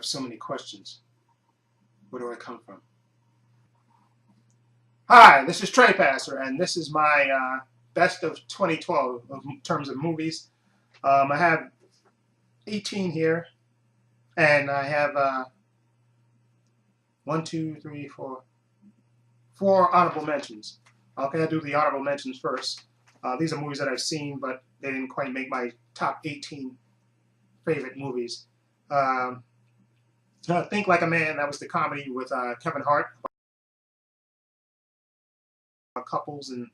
have so many questions. Where do I come from? Hi, this is Trey Passer, and this is my best of 2012 in terms of movies. I have 18 here, and I have 4 honorable mentions. Okay, I'll do the honorable mentions first. These are movies that I've seen, but they didn't quite make my top 18 favorite movies. Think Like a Man, that was the comedy with Kevin Hart, couples and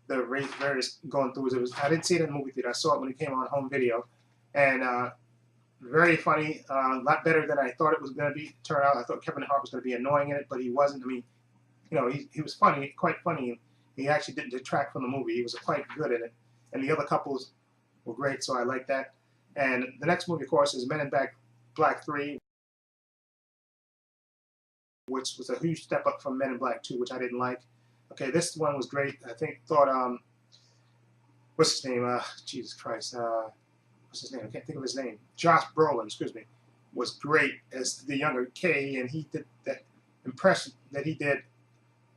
the various going through. I didn't see it in the movie theater. I saw it when it came on home video, and very funny. A lot better than I thought it was going to be. Turn out, I thought Kevin Hart was going to be annoying in it, but he wasn't. I mean, you know, he was funny, quite funny. He actually didn't detract from the movie. He was quite good in it, and the other couples were great, so I like that. And the next movie, of course, is Men in Black 3, which was a huge step up from Men in Black 2, which I didn't like. Okay, this one was great. What's his name? Jesus Christ. What's his name? I can't think of his name. Josh Brolin, excuse me, was great as the younger K, and he did that impression that he did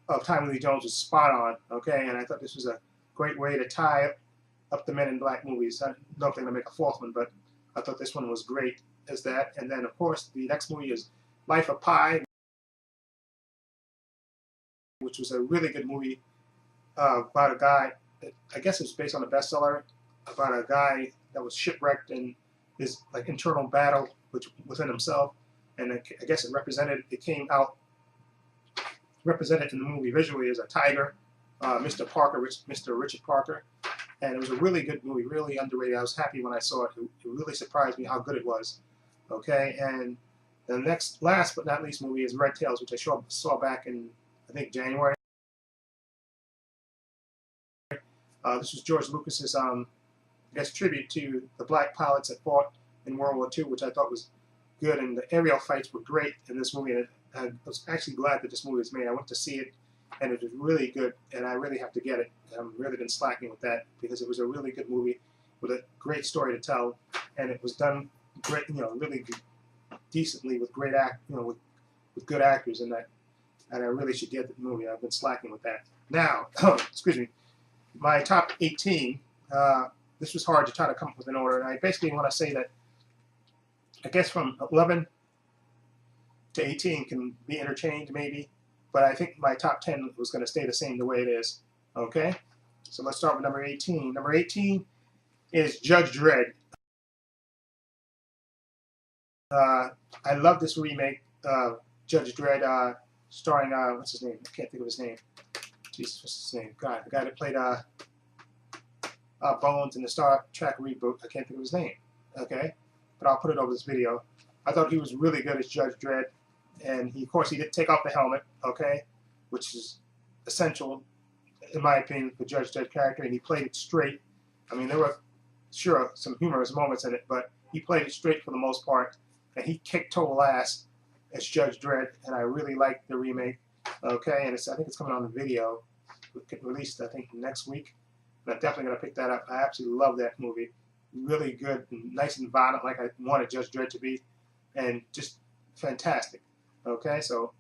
of Tommy Lee Jones was spot on. Okay, and I thought this was a great way to tie up the Men in Black movies. I don't know if they're going to make a fourth one, but I thought this one was great as that. And then, of course, the next movie is Life of Pi, which was a really good movie about a guy that I guess it was based on a bestseller about a guy that was shipwrecked and his internal battle within himself. And I guess it came out represented in the movie visually as a tiger, Mr. Richard Parker. And it was a really good movie, really underrated. I was happy when I saw it. It really surprised me how good it was. Okay, and the last but not least movie is Red Tails, which I saw back in, I think, January. This was George Lucas's, I guess, tribute to the black pilots that fought in World War II, which I thought was good, and the aerial fights were great in this movie. And I was actually glad that this movie was made. I went to see it, and it was really good, and I really have to get it. I've really been slacking with that because it was a really good movie with a great story to tell, and it was done great, really decently with great with good actors in that. And I really should get the movie. I've been slacking with that. Now, excuse me, my top 18. This was hard to try to come up with an order, and I basically want to say that I guess from 11 to 18 can be interchanged maybe, but I think my top 10 was going to stay the same the way it is. Okay, so let's start with number 18. Number 18 is Judge Dredd. I love this remake, Judge Dredd, starring what's his name? I can't think of his name. Jesus, what's his name? God, the guy that played Bones in the Star Trek reboot. I can't think of his name. Okay, but I'll put it over this video. I thought he was really good as Judge Dredd, and of course he did take off the helmet. Okay, which is essential in my opinion for Judge Dredd character, and he played it straight. I mean, there were sure some humorous moments in it, but he played it straight for the most part, and he kicked total ass as Judge Dredd, and I really liked the remake. Okay, and I think it's coming on the video, released I think next week. And I'm definitely going to pick that up. I absolutely love that movie. Really good, and nice and violent like I wanted Judge Dredd to be, and just fantastic. Okay, so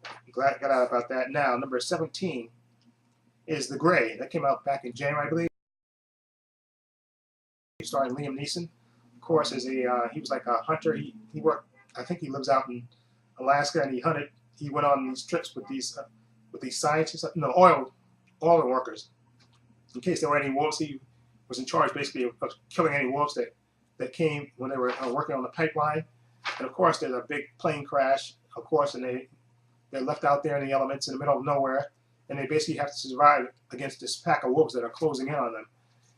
I'm glad I got out about that. Now, number 17 is The Gray. That came out back in January, I believe. Starring Liam Neeson. Of course, he was like a hunter. He worked. I think he lives out in Alaska, and he hunted. He went on these trips with these scientists, oil workers. In case there were any wolves, he was in charge basically of killing any wolves that came when they were working on the pipeline. And of course, there's a big plane crash, of course, and they're left out there in the elements in the middle of nowhere, and they basically have to survive against this pack of wolves that are closing in on them.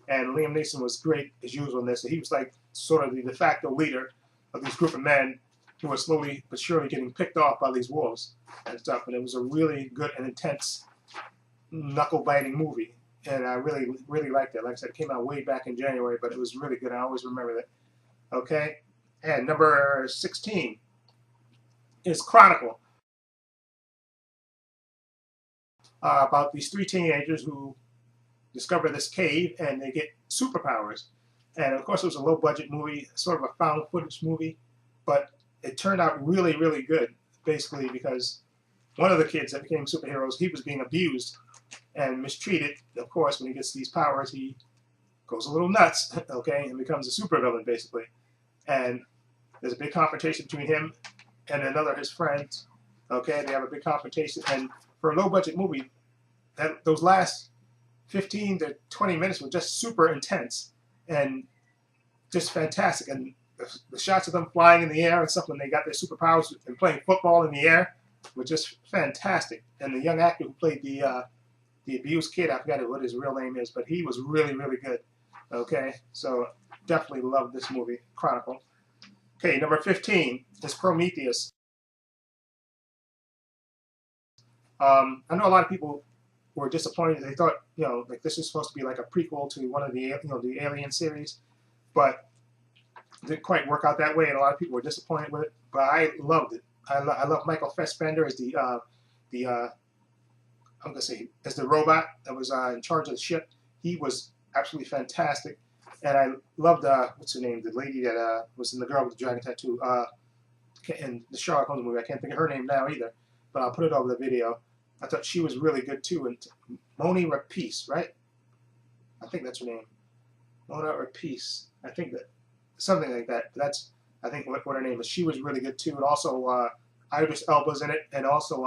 And Liam Neeson was great as usual in this. He was like sort of the de facto leader of this group of men who were slowly but surely getting picked off by these wolves and stuff. And it was a really good and intense, knuckle-biting movie. And I really, really liked it. Like I said, it came out way back in January, but it was really good. I always remember that. Okay? And number 16 is Chronicle. About these 3 teenagers who discover this cave and they get superpowers. And of course, it was a low-budget movie, sort of a found footage movie, but it turned out really, really good, basically, because one of the kids that became superheroes, he was being abused and mistreated. Of course, when he gets these powers, he goes a little nuts, okay, and becomes a supervillain, basically. And there's a big confrontation between him and another of his friends, okay? They have a big confrontation, and for a low-budget movie, those last 15 to 20 minutes were just super intense and just fantastic. And the shots of them flying in the air and stuff when they got their superpowers and playing football in the air were just fantastic. And the young actor who played the abused kid, I forgot what his real name is, but he was really, really good. Okay, so definitely love this movie, Chronicle. Okay, number 15 is Prometheus. I know a lot of people were disappointed. They thought, like this was supposed to be like a prequel to one of the, the Alien series, but it didn't quite work out that way, and a lot of people were disappointed with it. But I loved it. I love Michael Fassbender as I'm gonna say as the robot that was in charge of the ship. He was absolutely fantastic, and I loved what's her name, the lady that was in The Girl with the Dragon Tattoo, in the Sherlock Holmes movie. I can't think of her name now either, but I'll put it over the video. I thought she was really good too. And Moni Rapace, right? I think that's her name. Mona Rapace. I think that something like that. That's I think what her name is. She was really good too. And also Idris Elba's in it, and also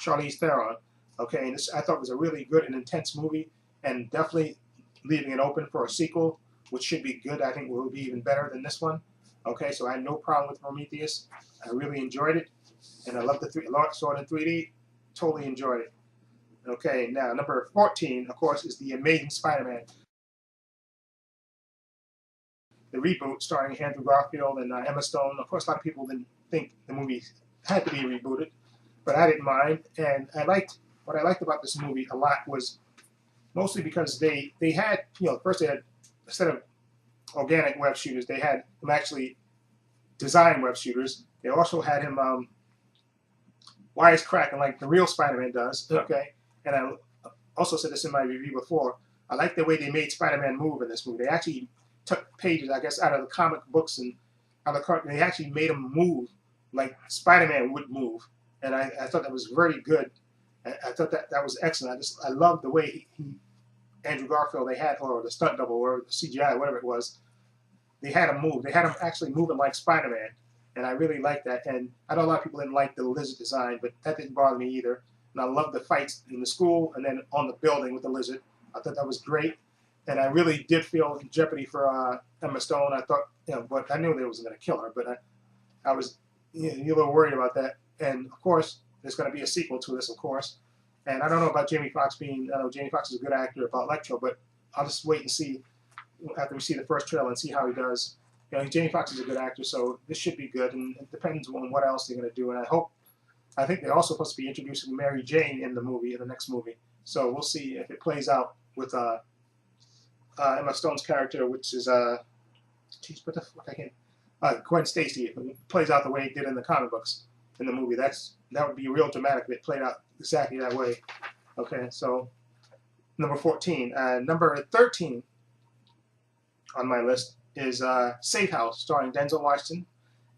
Charlize Theron. Okay, and this I thought was a really good and intense movie, and definitely leaving it open for a sequel, which should be good. I think will be even better than this one. Okay, so I had no problem with Prometheus. I really enjoyed it, and I love saw it in 3D. Totally enjoyed it. Okay, now number 14, of course, is The Amazing Spider-Man. The reboot starring Andrew Garfield and Emma Stone. Of course, a lot of people didn't think the movie had to be rebooted, but I didn't mind. And what I liked about this movie a lot was mostly because they had, first they had, instead of organic web shooters, they had them actually design web shooters. They also had him wisecracking like the real Spider-Man does, okay? And I also said this in my review before, I like the way they made Spider-Man move in this movie. They actually took pages, I guess, out of the comic books and out of the cartoon. They actually made him move like Spider-Man would move. And I thought that was very good. I thought that was excellent. I loved the way Andrew Garfield, they had, or the stunt double, or the CGI, whatever it was, they had him move. They had him actually moving like Spider-Man. And I really liked that. And I know a lot of people didn't like the lizard design, but that didn't bother me either. And I loved the fights in the school and then on the building with the lizard. I thought that was great. And I really did feel in jeopardy for Emma Stone. I thought, but I knew they wasn't going to kill her, but I was a little worried about that. And of course, there's going to be a sequel to this, of course. And I don't know about Jamie Foxx being, I know Jamie Foxx is a good actor about Electro, but I'll just wait and see after we see the first trailer and see how he does. Jamie Foxx is a good actor, so this should be good, and it depends on what else they're going to do. And I think they're also supposed to be introducing Mary Jane in the next movie. So we'll see if it plays out with Emma Stone's character, which is geez, what the fuck I can't. Gwen Stacy. If it plays out the way it did in the comic books in the movie, that would be real dramatic if it played out exactly that way. Okay, so number 14, number 13 on my list is Safehouse, starring Denzel Washington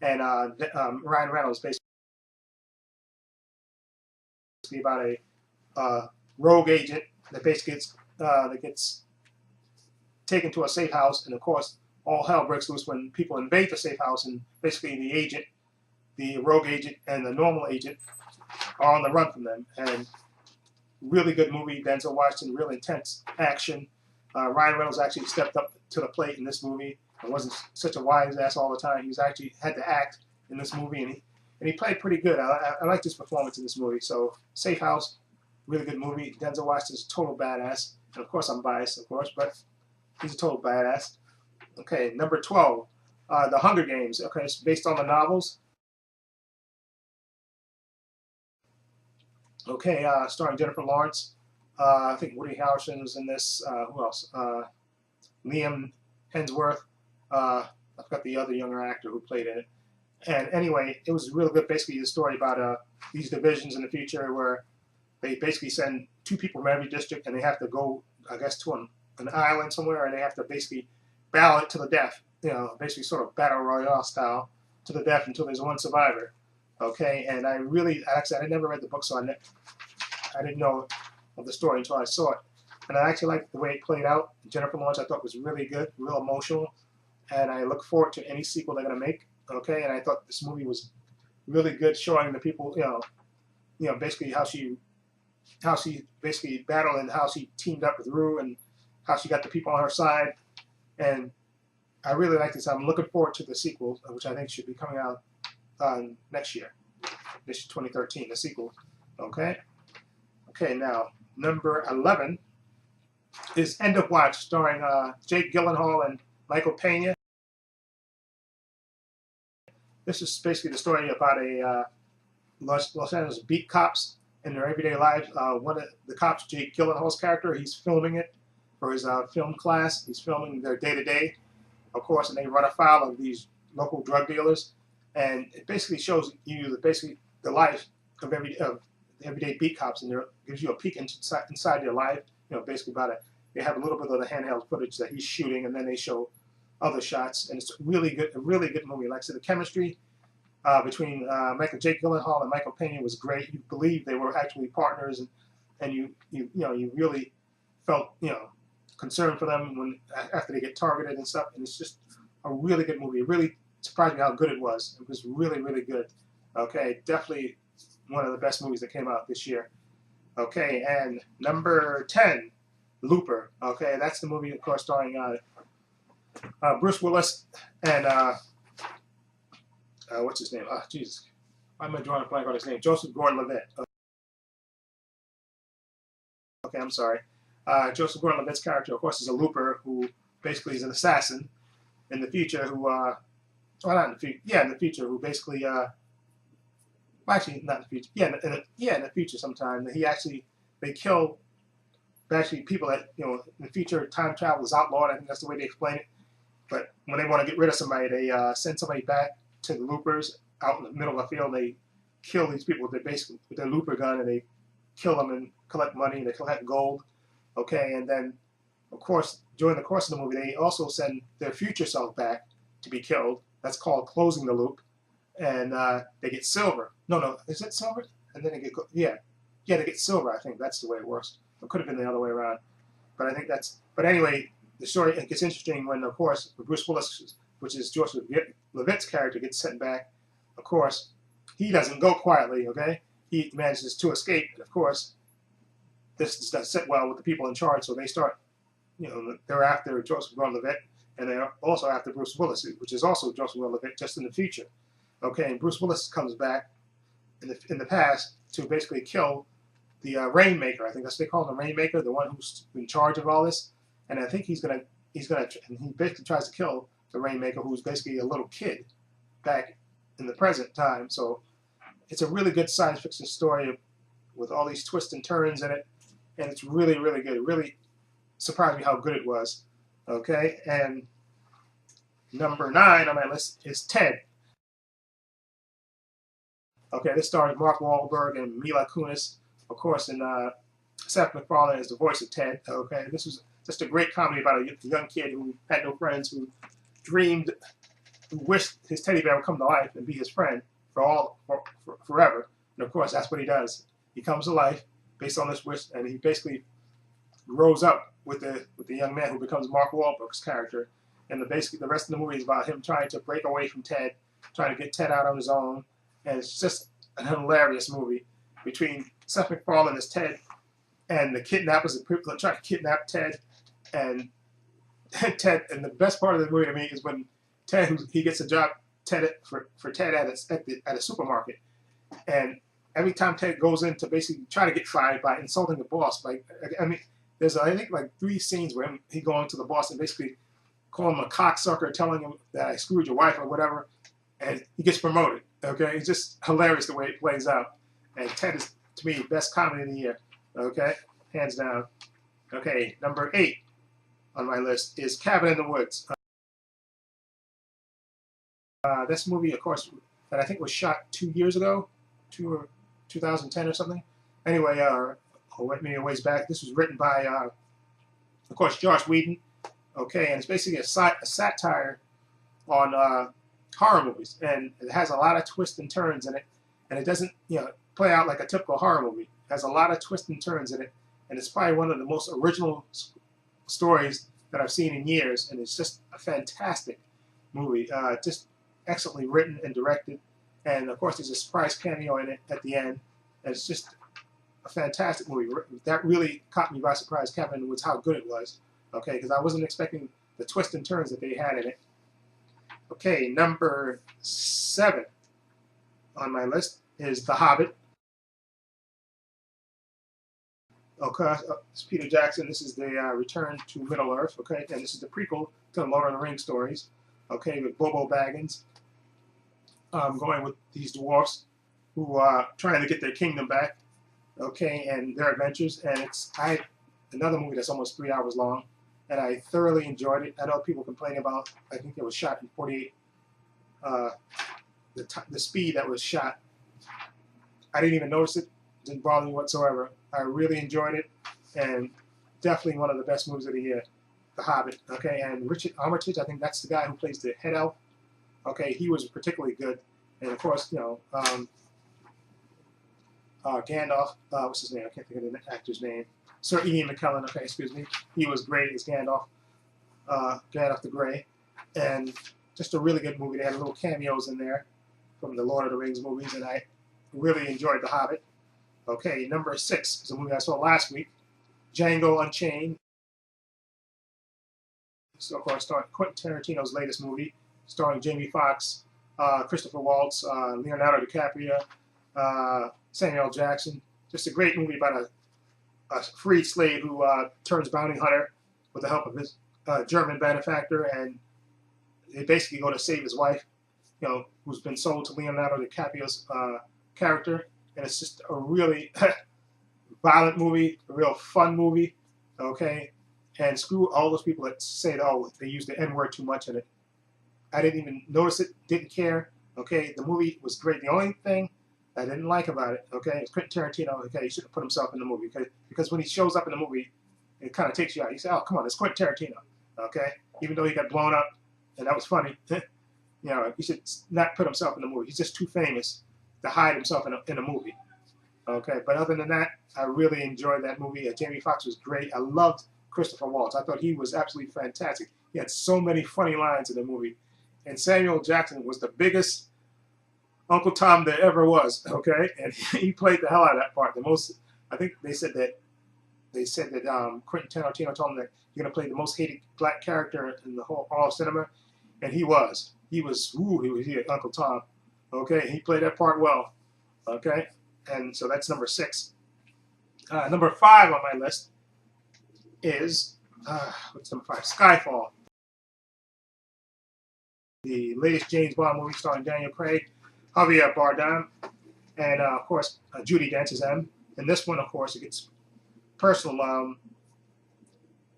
and Ryan Reynolds. Basically about a rogue agent that basically gets taken to a safe house, and of course all hell breaks loose when people invade the safe house, and basically the rogue agent and the normal agent are on the run from them. And really good movie. Denzel Washington, real intense action. Ryan Reynolds actually stepped up to the plate in this movie. It wasn't such a wise ass all the time. He's actually had to act in this movie, and he played pretty good. I liked his performance in this movie. So Safehouse, really good movie. Denzel Washington's a total badass. And of course I'm biased, of course, but he's a total badass. Okay, number 12, The Hunger Games. Okay, it's based on the novels. Okay, starring Jennifer Lawrence. I think Woody Harrelson was in this. Who else? Liam Hemsworth. I forgot the other younger actor who played in it. And anyway, it was really good. Basically, the story about these divisions in the future where they basically send 2 people from every district, and they have to go, I guess, to an island somewhere, and they have to basically battle it to the death. Basically sort of battle royale style. to the death until there's one survivor. Okay, and actually, I never read the book, so I didn't know of the story until I saw it. And I actually liked the way it played out. Jennifer Lawrence, I thought, was really good, real emotional, and I look forward to any sequel they're going to make. Okay, and I thought this movie was really good, showing the people, basically how she basically battled and how she teamed up with Rue and how she got the people on her side. And I really like this. I'm looking forward to the sequel, which I think should be coming out next year. This is 2013, the sequel. Okay. Okay, now number 11 is End of Watch, starring Jake Gyllenhaal and Michael Pena. This is basically the story about a Los Angeles beat cops in their everyday lives. One of the cops, Jake Gyllenhaal's character, he's filming it for his film class. He's filming their day-to-day, of course, and they run afoul of these local drug dealers. And it basically shows you the life of everyday beat cops, and it gives you a peek inside their life. Basically about it. They have a little bit of the handheld footage that he's shooting, and then they show other shots, and it's a really good movie. Like I said, the chemistry between Jake Gyllenhaal and Michael Pena was great. You believe they were actually partners, and you really felt concerned for them after they get targeted and stuff. And it's just a really good movie. It really surprised me how good it was. It was really, really good. Okay, definitely one of the best movies that came out this year. Okay, and number 10, Looper. Okay, that's the movie, of course, starring Bruce Willis and what's his name? Oh, Jesus. Why am I drawing a blank on his name? Joseph Gordon-Levitt. Okay, I'm sorry. Joseph Gordon-Levitt's character, of course, is a looper who basically is an assassin in the future who, well, not in the future, yeah, in the future, who basically, well, actually, not in the future, in the future sometime, they kill people that, in the future, time travel is outlawed. I think that's the way they explain it. But when they want to get rid of somebody, they send somebody back to the loopers out in the middle of the field. They kill these people with their looper gun, and they kill them and collect money, and they collect gold. Okay, and then, of course, during the course of the movie, they also send their future self back to be killed. That's called closing the loop, and they get silver. No, is it silver? And then they get they get silver. I think that's the way it works. It could have been the other way around, but I think that's. But anyway, the story it gets interesting when, of course, Bruce Willis, which is Joseph Levitt's character, gets sent back. Of course, he doesn't go quietly. Okay, he manages to escape. Of course, this doesn't sit well with the people in charge, so they start. They're after Joseph Gordon-Levitt, and they're also after Bruce Willis, which is also Joseph Gordon-Levitt, just in the future. Okay, and Bruce Willis comes back in the past to basically kill the Rainmaker. I think that's what they call him, the Rainmaker, the one who's in charge of all this. And I think and he basically tries to kill the Rainmaker, who's basically a little kid back in the present time. So it's a really good science fiction story with all these twists and turns in it, and it's really, really good. It really surprised me how good it was. Okay, and number 9 on my list is Ted. Okay, this stars Mark Wahlberg and Mila Kunis, of course, and Seth MacFarlane is the voice of Ted. Okay, this was just a great comedy about a young kid who had no friends, who wished his teddy bear would come to life and be his friend forever. And of course, that's what he does. He comes to life based on this wish, and he basically grows up with the young man who becomes Mark Wahlberg's character. And the rest of the movie is about him trying to break away from Ted, trying to get Ted out on his own. And it's just a hilarious movie between Seth MacFarlane as Ted and the kidnappers, the people that try to kidnap Ted, and Ted. And the best part of the movie to me is when he gets a job for Ted at a supermarket, and every time Ted goes in to basically try to get fired by insulting the boss, there's I think like 3 scenes where he going to the boss and basically calling him a cocksucker, telling him that I screwed your wife or whatever, and he gets promoted. Okay, it's just hilarious the way it plays out. And Ted is, to me, best comedy of the year. Okay, hands down. Okay, number 8 on my list is Cabin in the Woods. This movie, of course, that I think was shot 2 years ago, 2010 or something. Anyway, maybe a ways back. This was written by, of course, Joss Whedon. Okay, and it's basically a satire on horror movies, and it has a lot of twists and turns in it, and it doesn't, play out like a typical horror movie. It has a lot of twists and turns in it, and it's probably one of the most original stories that I've seen in years, and it's just a fantastic movie, just excellently written and directed, and of course there's a surprise cameo in it at the end, and it's just a fantastic movie. That really caught me by surprise, Kevin, was how good it was, okay, because I wasn't expecting the twists and turns that they had in it. Okay, number 7 on my list is The Hobbit. Okay, it's Peter Jackson. This is the Return to Middle-earth, okay, and this is the prequel to the Lord of the Rings stories, okay, with Bilbo Baggins going with these dwarfs who are trying to get their kingdom back, okay, and their adventures, and it's another movie that's almost 3 hours long, and I thoroughly enjoyed it. I know people complain about, I think it was shot in 48, the speed that was shot. I didn't even notice it. It didn't bother me whatsoever. I really enjoyed it, and definitely one of the best movies of the year, The Hobbit. Okay, and Richard Armitage, I think that's the guy who plays the head elf. Okay, he was particularly good, and of course, Gandalf. What's his name? I can't think of the actor's name. Sir Ian McKellen. Okay, excuse me. He was great as Gandalf. Gandalf the Grey, and just a really good movie. They had little cameos in there from the Lord of the Rings movies, and I really enjoyed The Hobbit. Okay, number 6 is a movie I saw last week, Django Unchained. So, of course, starring Quentin Tarantino's latest movie, starring Jamie Foxx, Christopher Waltz, Leonardo DiCaprio, Samuel Jackson. Just a great movie about a freed slave who turns bounty hunter with the help of his German benefactor, and they basically go to save his wife, who's been sold to Leonardo DiCaprio's character. And it's just a really violent movie, a real fun movie, okay? And screw all those people that say, oh, they use the N-word too much in it. I didn't even notice it, didn't care, okay? The movie was great. The only thing I didn't like about it, okay, is Quentin Tarantino, okay, he should have put himself in the movie, because when he shows up in the movie, it kind of takes you out. You say, oh, come on, it's Quentin Tarantino, okay? Even though he got blown up, and that was funny, he should not put himself in the movie. He's just too famous to hide himself in a movie. Okay, but other than that, I really enjoyed that movie. Jamie Foxx was great. I loved Christopher Waltz. I thought he was absolutely fantastic. He had so many funny lines in the movie. And Samuel Jackson was the biggest Uncle Tom there ever was, okay? And he played the hell out of that part. I think they said that Quentin Tarantino told him that you're going to play the most hated black character in the all of cinema. And he was. He was Uncle Tom. Okay, he played that part well. Okay, and so that's number 6. Number 5 on my list is what's number 5? Skyfall, the latest James Bond movie starring Daniel Craig, Javier Bardem, and of course Judi Dench as M. And this one, of course, it gets personal.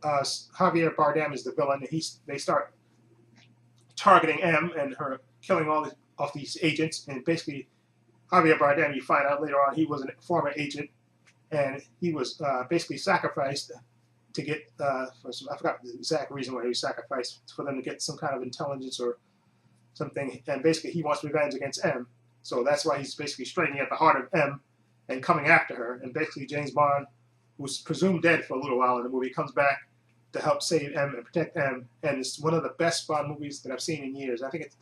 Javier Bardem is the villain, and they start targeting M and her, killing all of these agents, and basically Javier Bardem, you find out later on, he was a former agent, and he was basically sacrificed to get, I forgot the exact reason why he was sacrificed, for them to get some kind of intelligence or something, and basically he wants revenge against M, so that's why he's basically striking at the heart of M and coming after her, and basically James Bond, who's presumed dead for a little while in the movie, comes back to help save M and protect M, and it's one of the best Bond movies that I've seen in years. I think it's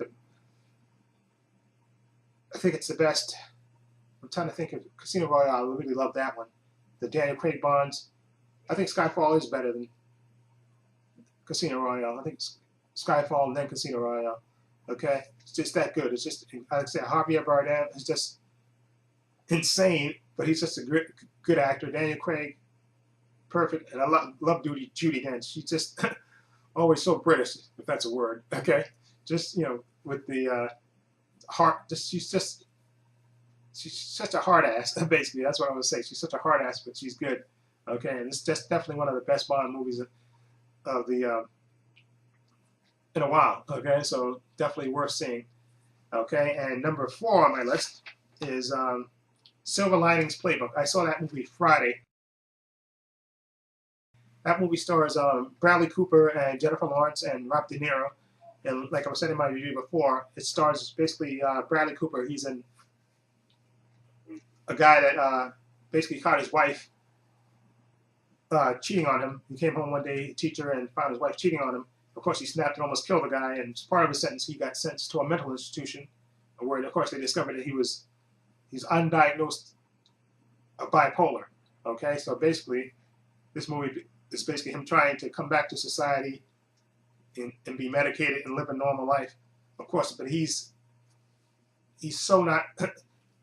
the best. I'm trying to think of Casino Royale. I really love that one. The Daniel Craig Bonds. I think Skyfall is better than Casino Royale. I think Skyfall and then Casino Royale. Okay? It's just that good. It's just, like I said, Javier Bardem is just insane, but he's just a good actor. Daniel Craig, perfect. And I love Judi Dench. She's just always so British, if that's a word. Okay? Just, with the heart, she's such a hard ass, basically. That's what I would say. She's such a hard ass, but she's good. Okay, and it's just definitely one of the best Bond movies of the in a while. Okay, so definitely worth seeing. Okay, and number 4 on my list is Silver Linings Playbook. I saw that movie Friday. That movie stars Bradley Cooper and Jennifer Lawrence and Rob De Niro, And like I said in my review before, it stars basically Bradley Cooper. He's a guy that basically caught his wife cheating on him. He came home one day, a teacher, and found his wife cheating on him. Of course, he snapped and almost killed the guy. And as part of his sentence, he got sentenced to a mental institution, where, of course, they discovered that he's undiagnosed bipolar. Okay, so basically, this movie is basically him trying to come back to society and be medicated and live a normal life. Of course, but he's so not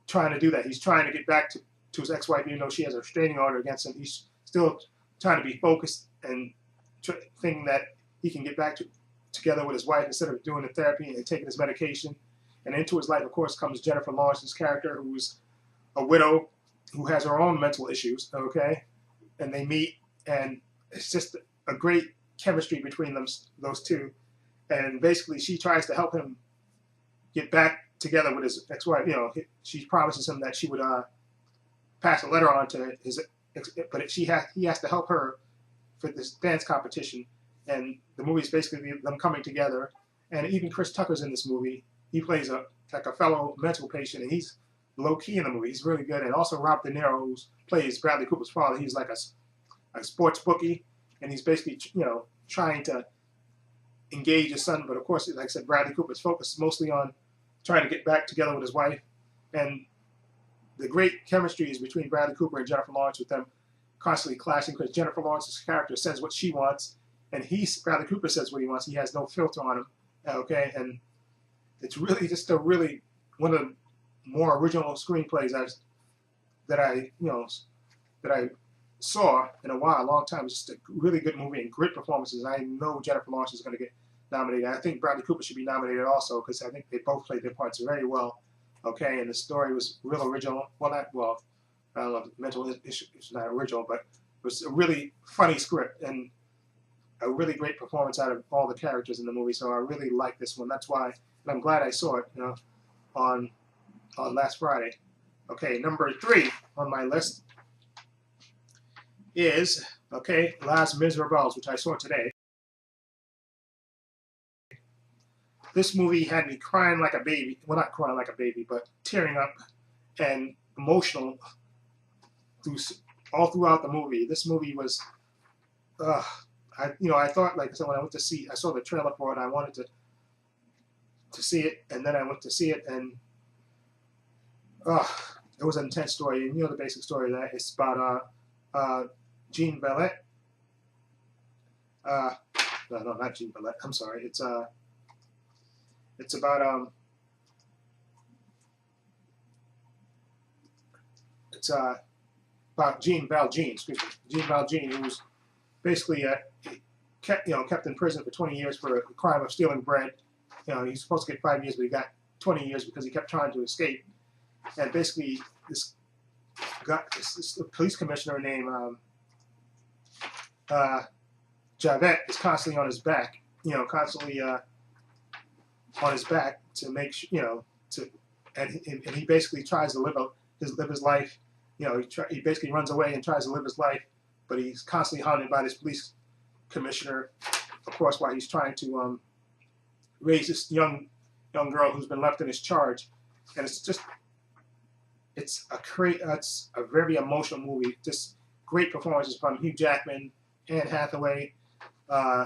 trying to do that. He's trying to get back to his ex-wife, even though she has a restraining order against him. He's still trying to be focused and thinking that he can get back together with his wife instead of doing the therapy and taking his medication. And into his life, of course, comes Jennifer Lawrence's character, who's a widow who has her own mental issues, okay? And they meet, and it's just a great chemistry between those two. And basically, she tries to help him get back together with his ex-wife. You know, she promises him that she would pass a letter on to his ex, but he has to help her for this dance competition. And the movie is basically them coming together. And even Chris Tucker's in this movie. He plays like a fellow mental patient, and he's low key in the movie. He's really good. And also Rob De Niro, who plays Bradley Cooper's father. He's like a sports bookie, and he's basically, you know, trying to engage his son. But of course, like I said, Bradley Cooper's focused mostly on trying to get back together with his wife. And the great chemistry is between Bradley Cooper and Jennifer Lawrence, with them constantly clashing, because Jennifer Lawrence's character says what she wants, and Bradley Cooper says what he wants. He has no filter on him. Okay, and it's really just one of the more original screenplays that I saw in a long time. It's just a really good movie and great performances. And I know Jennifer Lawrence is going to get nominated. I think Bradley Cooper should be nominated also, because I think they both played their parts very well. Okay, and the story was real original. Well, I don't know, mental issue is not original, but it was a really funny script and a really great performance out of all the characters in the movie. So I really like this one. That's why, and I'm glad I saw it, you know, on last Friday. Okay, number 3 on my list is, okay, Les Miserables, which I saw today. This movie had me crying like a baby. Well, not crying like a baby, but tearing up and emotional all throughout the movie. This movie was, I thought, like I said, when I went to see, I saw the trailer for it, I wanted to see it, and then I went to see it, and it was an intense story. And you know the basic story of that. It's about Jean Bellette. No, not Jean Bellette. I'm sorry. It's about Jean Valjean, excuse me, Jean Valjean, who was basically kept in prison for 20 years for a crime of stealing bread. You know, he's supposed to get 5 years, but he got 20 years because he kept trying to escape. And basically, this police commissioner named Javette is constantly on his back. You know, constantly on his back to make sure, you know, and he basically tries to live his life. You know, he basically runs away and tries to live his life, but he's constantly haunted by this police commissioner, of course, while he's trying to raise this young girl who's been left in his charge. And it's a very emotional movie. Just great performances from Hugh Jackman, Anne Hathaway,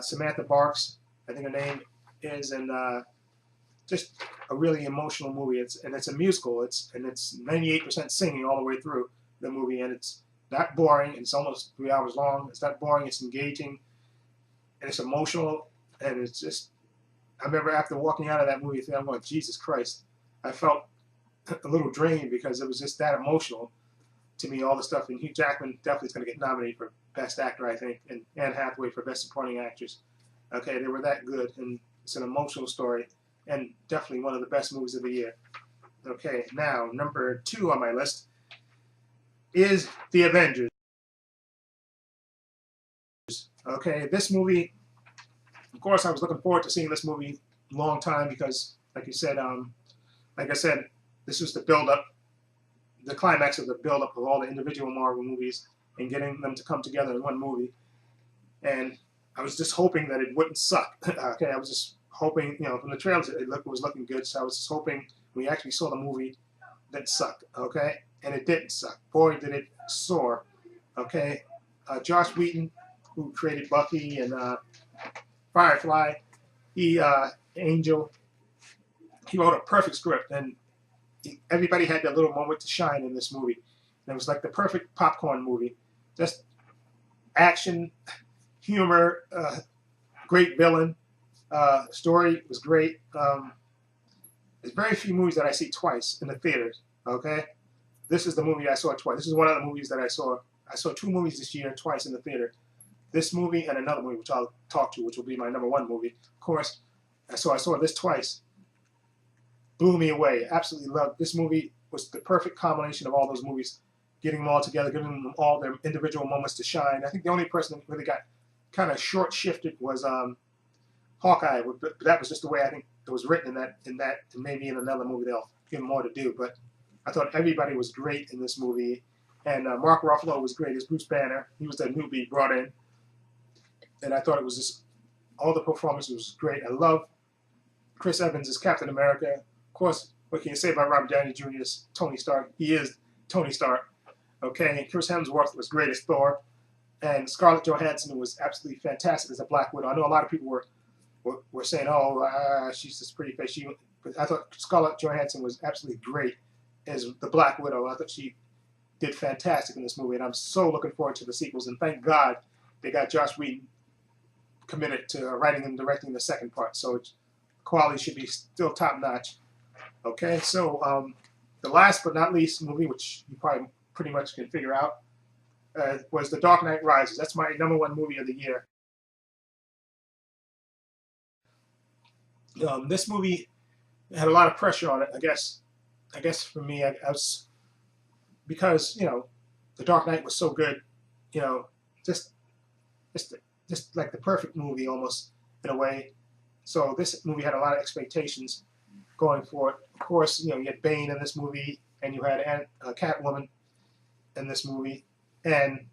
Samantha Barks, I think her name is, and just a really emotional movie. It's a musical. It's 98% singing all the way through the movie, and it's not boring. It's almost 3 hours long. It's not boring. It's engaging, and it's emotional, and it's just. I remember after walking out of that movie, I'm going, Jesus Christ! I felt a little drained because it was just that emotional to me. All the stuff, and Hugh Jackman definitely is going to get nominated for Best Actor, I think, and Anne Hathaway for Best Supporting Actress. Okay, they were that good, and it's an emotional story, and definitely one of the best movies of the year. Okay, now number 2 on my list is The Avengers. Okay, this movie, of course, I was looking forward to seeing this movie a long time because, like I said, this was the build-up, the climax of the build-up of all the individual Marvel movies and getting them to come together in one movie. And I was just hoping that it wouldn't suck. Okay, I was just hoping, from the trailers it was looking good. So I was just hoping when we actually saw the movie that sucked, okay? And it didn't suck. Boy, did it soar, okay? Josh Whedon, who created Buffy and Firefly, Angel, he wrote a perfect script, and everybody had their little moment to shine in this movie. And it was like the perfect popcorn movie. Just action, humor, great villain. Story was great. There's very few movies that I see twice in the theaters, okay? This is the movie I saw twice. This is one of the movies that I saw. I saw 2 movies this year, twice in the theater. This movie and another movie, which I'll talk to, which will be my #1 movie. Of course, I saw this twice. Blew me away. Absolutely loved this movie. Was the perfect combination of all those movies, getting them all together, giving them all their individual moments to shine. I think the only person that really got kind of short-shifted was Hawkeye, but that was just the way I think it was written in that, and maybe in another movie they'll give him more to do. But I thought everybody was great in this movie, and Mark Ruffalo was great as Bruce Banner. He was the newbie brought in, and I thought it was just all the performances was great. I love Chris Evans as Captain America. Of course, what can you say about Robert Downey Jr. as Tony Stark? He is Tony Stark. Okay, and Chris Hemsworth was great as Thor, and Scarlett Johansson was absolutely fantastic as a Black Widow. I know a lot of people were saying, "Oh, she's this pretty face." But I thought Scarlett Johansson was absolutely great as the Black Widow. I thought she did fantastic in this movie, and I'm so looking forward to the sequels. And thank God they got Josh Whedon committed to writing and directing the second part, so quality should be still top notch. Okay, so the last but not least movie, which you probably pretty much can figure out, was The Dark Knight Rises. That's my #1 movie of the year. This movie had a lot of pressure on it. I guess for me, I was, because The Dark Knight was so good, just like the perfect movie almost in a way. So this movie had a lot of expectations going for it. Of course, you had Bane in this movie, and you had Catwoman in this movie, and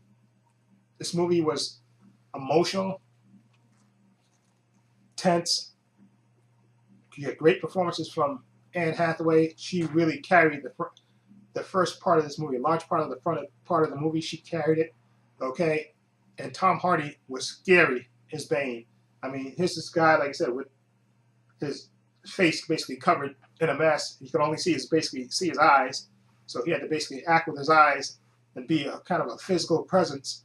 this movie was emotional, tense. You had great performances from Anne Hathaway. She really carried the first part of this movie. A large part of the front part of the movie, she carried it. Okay, and Tom Hardy was scary as Bane. I mean, here's this guy, like I said, with his face basically covered in a mess. You could only see his eyes. So he had to basically act with his eyes and be a kind of a physical presence.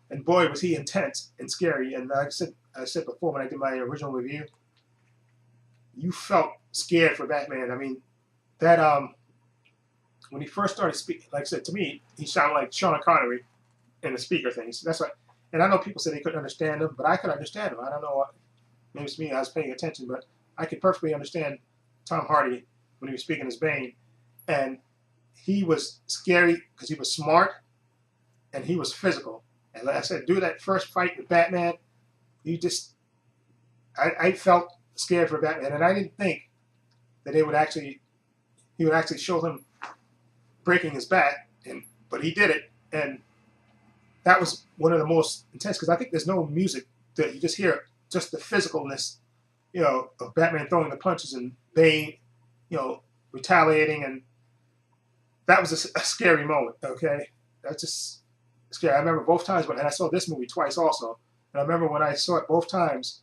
And boy, was he intense and scary. And like I said before when I did my original review, you felt scared for Batman. I mean, that when he first started speaking, like I said, to me, he sounded like Sean Connery in the speaker things. That's what. And I know people say they couldn't understand him, but I could understand him. I don't know what. Maybe it's me. I was paying attention, but I could perfectly understand Tom Hardy when he was speaking as Bane. And he was scary because he was smart and he was physical. And like I said, do that first fight with Batman, I felt scared for Batman, and I didn't think that he would actually show him breaking his back, but he did it, and that was one of the most intense, because I think there's no music that you just hear just the physicalness, of Batman throwing the punches and Bane, retaliating, and that was a scary moment. Okay, that's just scary. I remember both times, and I saw this movie twice also, and I remember when I saw it both times,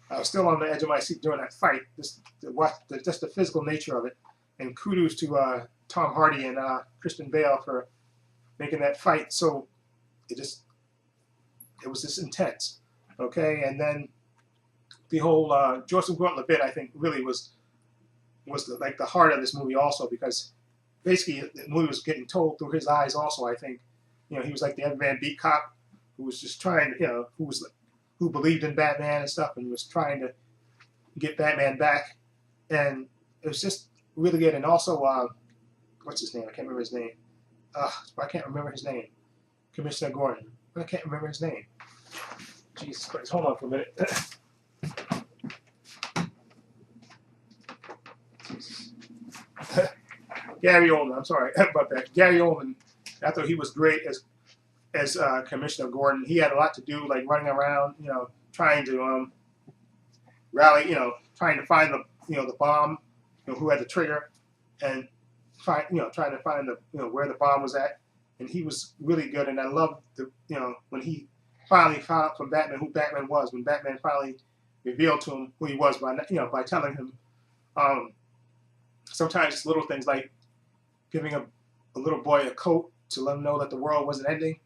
I was still on the edge of my seat during that fight. Just the physical nature of it, and kudos to Tom Hardy and Kristen Bale for making that fight. So it was just intense. Okay, and then the whole Joseph Gordon-Levitt, I think, really was like the heart of this movie also, because basically the movie was getting told through his eyes also. I think, he was like the everyman beat cop who was just trying, who believed in Batman and stuff, and was trying to get Batman back, and it was just really good. And also, what's his name? I can't remember his name. I can't remember his name. Commissioner Gordon. I can't remember his name. Jesus Christ! Hold on for a minute. Gary Oldman. I'm sorry about that. Gary Oldman. I thought he was great as Commissioner Gordon. He had a lot to do, like running around, trying to rally, trying to find the bomb, who had the trigger, and trying to find where the bomb was at. And he was really good. And I loved when he finally found out from Batman who Batman was. When Batman finally revealed to him who he was by telling him. Sometimes it's little things like giving a little boy a coat to let him know that the world wasn't ending.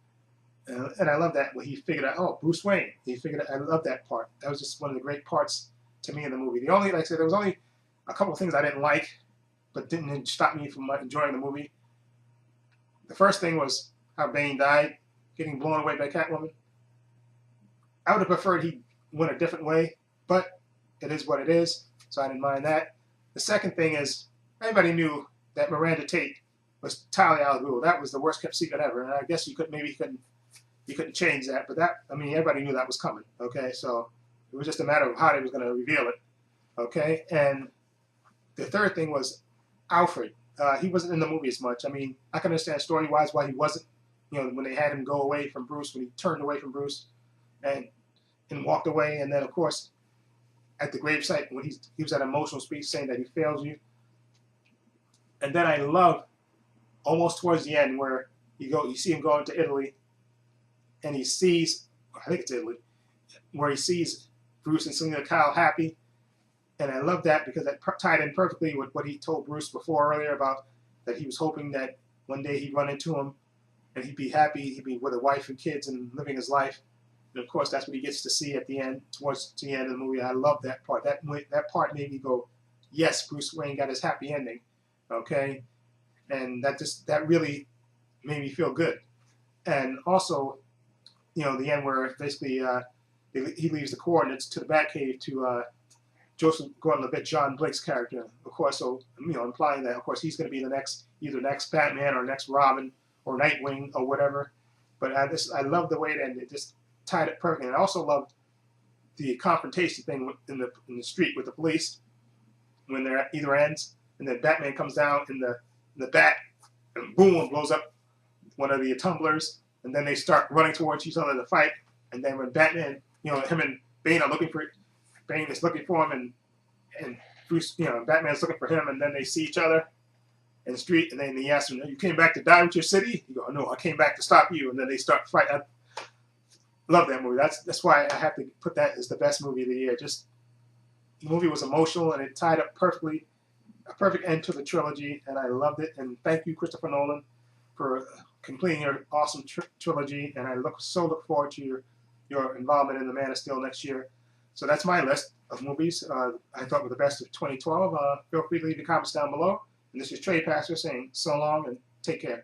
And I love that when he figured out, oh, Bruce Wayne. He figured out, I love that part. That was just one of the great parts to me in the movie. Like I said, there was only a couple of things I didn't like, but didn't stop me from enjoying the movie. The first thing was how Bane died, getting blown away by Catwoman. I would have preferred he went a different way, but it is what it is, so I didn't mind that. The second thing is, everybody knew that Miranda Tate was Talia al Ghul. That was the worst kept secret ever, and I guess you couldn't change that, but everybody knew that was coming, okay? So it was just a matter of how they was going to reveal it, okay? And the third thing was Alfred. He wasn't in the movie as much. I mean, I can understand story-wise why he wasn't, when they had him go away from Bruce, when he turned away from Bruce and walked away, and then, of course, at the gravesite, when he was at an emotional speech saying that he fails you. And then I love, almost towards the end, where you see him going to Italy, and he sees, I think it's Italy, where he sees Bruce and Selina Kyle happy. And I love that because that tied in perfectly with what he told Bruce before earlier about that he was hoping that one day he'd run into him and he'd be happy, he'd be with a wife and kids and living his life. And of course, that's what he gets to see at the end, towards the end of the movie. I love that part. That part made me go, yes, Bruce Wayne got his happy ending, okay? And that really made me feel good. And also, the end where basically he leaves the coordinates to the Batcave to Joseph Gordon-Levitt, John Blake's character, of course, so, implying that, of course, he's going to be either next Batman or next Robin or Nightwing or whatever. But I love the way that it just tied it perfectly. And I also loved the confrontation thing in the street with the police when they're at either ends, and then Batman comes down in the bat and boom, blows up one of the tumblers, and then they start running towards each other to fight. And then when Batman, him and Bane are looking for Bane is looking for him, and Bruce, Batman's looking for him, and then they see each other in the street, and then he asks him, "You came back to die with your city?" He goes, "No, I came back to stop you." And then they start fighting. I love that movie. That's why I have to put that as the best movie of the year. Just the movie was emotional, and it tied up perfectly, a perfect end to the trilogy, and I loved it. And thank you, Christopher Nolan, for completing your awesome trilogy. And I look forward to your involvement in the Man of Steel next year. So that's my list of movies I thought were the best of 2012. Feel free to leave your comments down below. And this is Trey Pastor saying so long and take care.